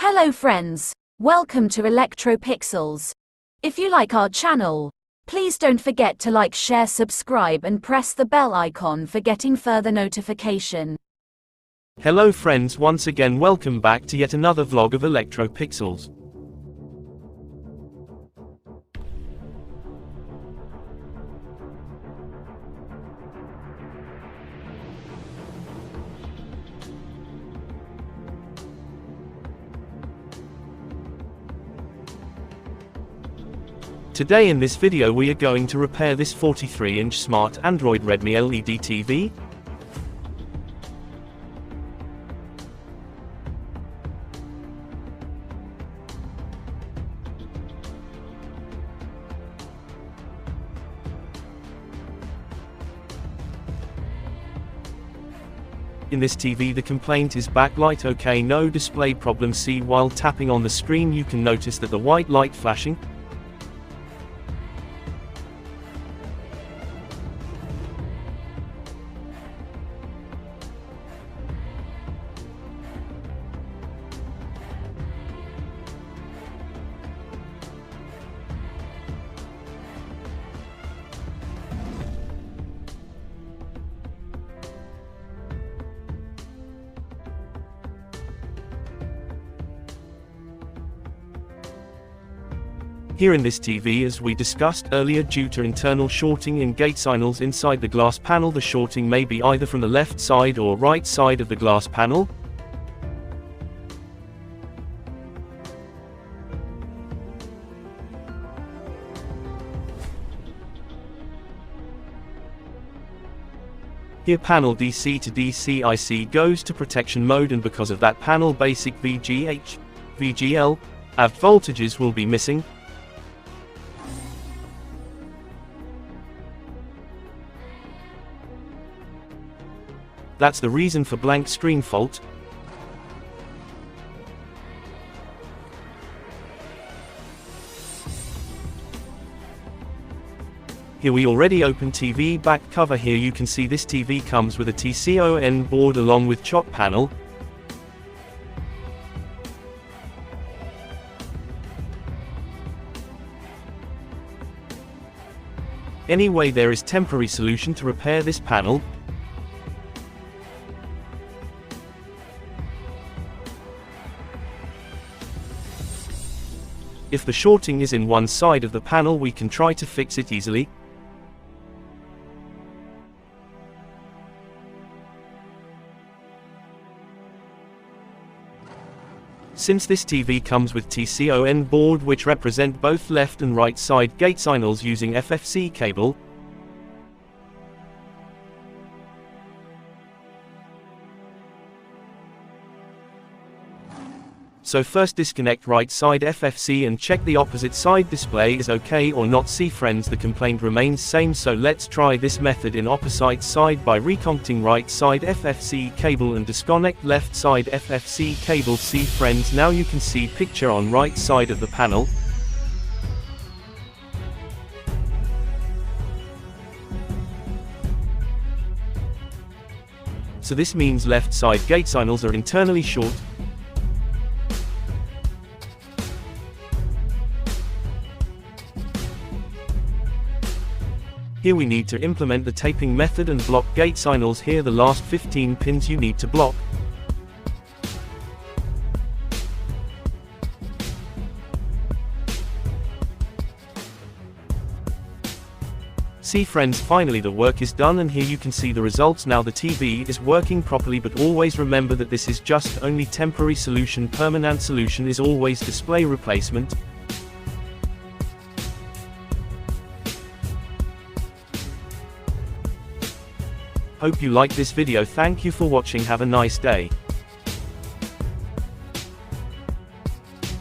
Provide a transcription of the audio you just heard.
Hello friends, welcome to ElectroPixels. If you like our channel, please don't forget to like, share, subscribe and press the bell icon for getting further notification. Hello friends, once again welcome back to yet another vlog of ElectroPixels. Today in this video we are going to repair this 43-inch smart Android Redmi LED TV. In this TV the complaint is backlight okay, no display problem. See, while tapping on the screen you can notice that the white light flashing. Here in this TV, as we discussed earlier, due to internal shorting in Gatesignals inside the glass panel, the shorting may be either from the left side or right side of the glass panel. Here panel DC to DC IC goes to protection mode, and because of that panel basic VGH-VGL AV voltages will be missing. That's the reason for blank screen fault. Here we already opened TV back cover. Here you can see this TV comes with a TCON board along with CSOT panel. Anyway, there is temporary solution to repair this panel. If the shorting is in one side of the panel, we can try to fix it easily. Since this TV comes with TCON board which represent both left and right side Gatesignals using FFC cable, so first disconnect right side FFC and check the opposite side display is okay or not. See friends, the complaint remains same, so let's try this method in opposite side by reconnecting right side FFC cable and disconnect left side FFC cable. See friends, now you can see picture on right side of the panel. So this means left side Gatesignals are internally short. Here we need to implement the taping method and block Gatesignals. Here the last 15 pins you need to block. See friends, finally the work is done and here you can see the results. Now the TV is working properly, but always remember that this is just only temporary solution. Permanent solution is always display replacement. Hope you like this video. Thank you for watching. Have a nice day.